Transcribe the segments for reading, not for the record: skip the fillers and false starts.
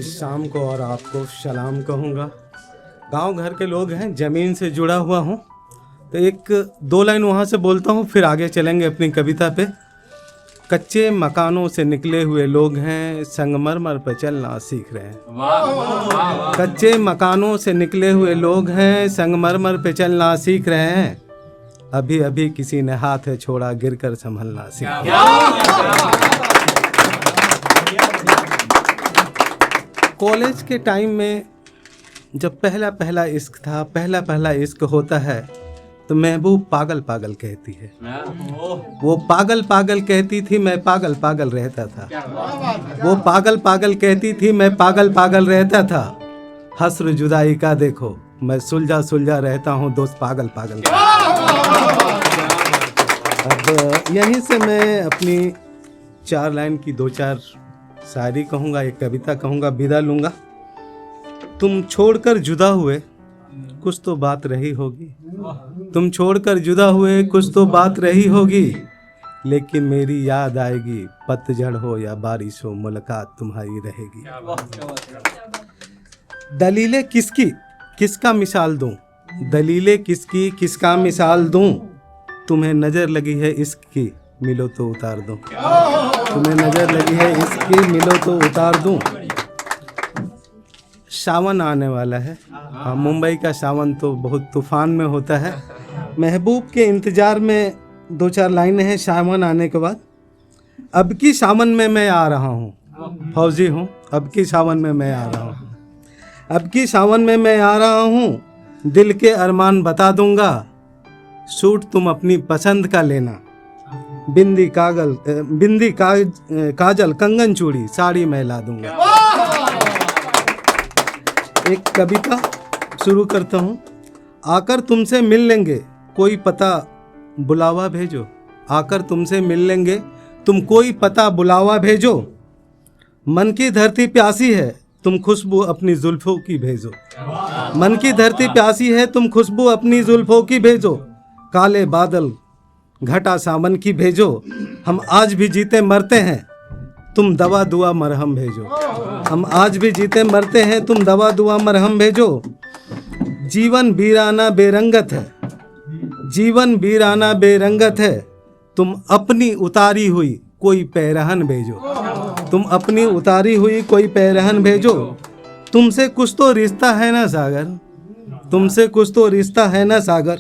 इस शाम को और आपको सलाम कहूँगा। गांव घर के लोग हैं, ज़मीन से जुड़ा हुआ हूँ, तो एक दो लाइन वहाँ से बोलता हूँ, फिर आगे चलेंगे अपनी कविता पे। कच्चे मकानों से निकले हुए लोग हैं, संगमरमर पर चलना सीख रहे हैं। कच्चे मकानों से निकले हुए लोग हैं, संगमरमर पे चलना सीख रहे हैं। अभी अभी किसी ने हाथ छोड़ा, गिरकर संभलना सीख रहे हैं। कॉलेज के टाइम में जब पहला इश्क था, पहला इश्क होता है, तो महबूब पागल पागल कहती है। वो पागल पागल कहती थी, मैं पागल पागल रहता था। वो पागल पागल कहती थी, मैं पागल पागल रहता था। हस्र जुदाई का देखो, मैं सुलझा सुलझा रहता हूँ, दोस्त पागल पागल। अब यहीं से मैं अपनी 4 लाइन की 2-4 शायरी कहूँगा, एक कविता कहूँगा, विदा लूँगा। तुम छोड़कर जुदा हुए, कुछ तो बात रही होगी। तुम छोड़कर जुदा हुए, कुछ तो बात रही होगी। लेकिन मेरी याद आएगी, पतझड़ हो या बारिश हो, मुलाकात तुम्हारी रहेगी। दलीलें किसकी, किसका मिसाल दूं? दलीलें किसकी, किसका मिसाल दूं? तुम्हें नजर लगी है इश्क की, मिलो तो उतार दूं। तुम्हें नजर लगी है इसकी, मिलो तो उतार दूं। सावन आने वाला है। हाँ, मुंबई का सावन तो बहुत तूफान में होता है। महबूब के इंतजार में 2-4 लाइनें हैं सावन आने के बाद। अब की सावन में मैं आ रहा हूँ, फौजी हूँ। अब की सावन में मैं आ रहा हूँ, अब की सावन में मैं आ रहा हूँ। दिल के अरमान बता दूंगा, सूट तुम अपनी पसंद का लेना। बिंदी काजल कंगन चूड़ी साड़ी मैं ला दूंगा। एक कविता शुरू करता हूँ। आकर तुमसे मिल लेंगे, कोई पता बुलावा भेजो। आकर तुमसे मिल लेंगे, तुम कोई पता बुलावा भेजो। मन की धरती प्यासी है, तुम खुशबू अपनी जुल्फों की भेजो। मन की धरती प्यासी है, तुम खुशबू अपनी जुल्फों की भेजो। काले बादल घटा सावन की भेजो। हम आज भी जीते मरते हैं, तुम दवा दुआ मरहम भेजो। हम आज भी जीते मरते हैं, तुम दवा दुआ मरहम भेजो। जीवन वीराना बेरंगत है, जीवन वीराना बेरंगत है। तुम अपनी उतारी हुई कोई पैरहन भेजो। तुम अपनी उतारी हुई कोई पैरहन भेजो। तुमसे कुछ तो रिश्ता है ना सागर, तुमसे कुछ तो रिश्ता है ना सागर।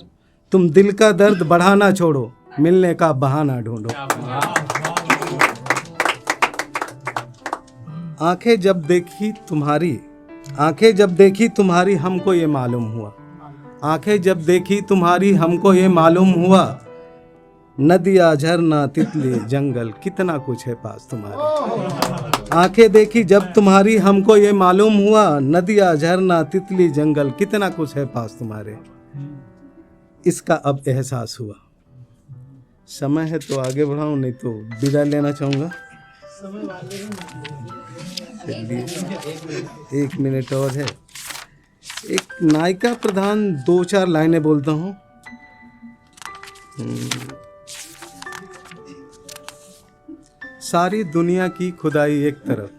तुम दिल का दर्द बढ़ाना छोड़ो, मिलने का बहाना ढूंढो। आंखें जब देखी तुम्हारी, आंखें जब देखी तुम्हारी, हमको ये मालूम हुआ। आंखें जब देखी तुम्हारी, हमको ये मालूम हुआ। नदिया झरना तितली जंगल, कितना कुछ है पास तुम्हारे। आंखें देखी जब तुम्हारी, हमको ये मालूम हुआ। नदिया झरना तितली जंगल, कितना कुछ है पास तुम्हारे। इसका अब एहसास हुआ। समय है तो आगे बढ़ाऊं, नहीं तो विदा लेना चाहूँगा। 1 मिनट और है। एक नायिका प्रधान 2-4 लाइनें बोलता हूँ। सारी दुनिया की खुदाई एक तरफ,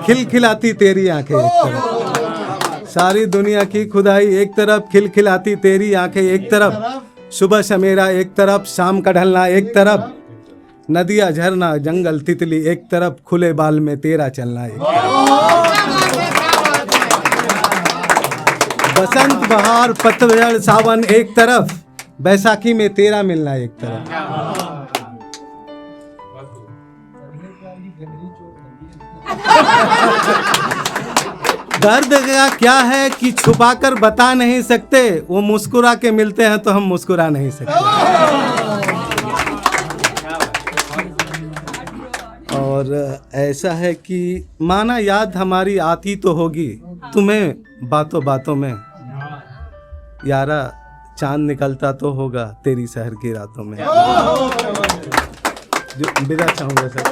खिलखिलाती तेरी आंखें एक तरफ। सारी दुनिया की खुदाई एक तरफ, खिलखिलाती तेरी आंखें एक तरफ। सुबह समेरा एक तरफ, शाम का ढलना एक तरफ। नदिया झरना जंगल तितली एक तरफ, खुले बाल में तेरा चलना एक तरफ। बसंत बहार पतझड़ सावन एक तरफ, बैसाखी में तेरा मिलना एक तरफ। दर्द का क्या है कि छुपाकर बता नहीं सकते। वो मुस्कुरा के मिलते हैं तो हम मुस्कुरा नहीं सकते। और ऐसा है कि माना याद हमारी आती तो होगी तुम्हें बातों बातों में। यारा चांद निकलता तो होगा तेरी शहर की रातों में। जो विदा चाहूँगा सर।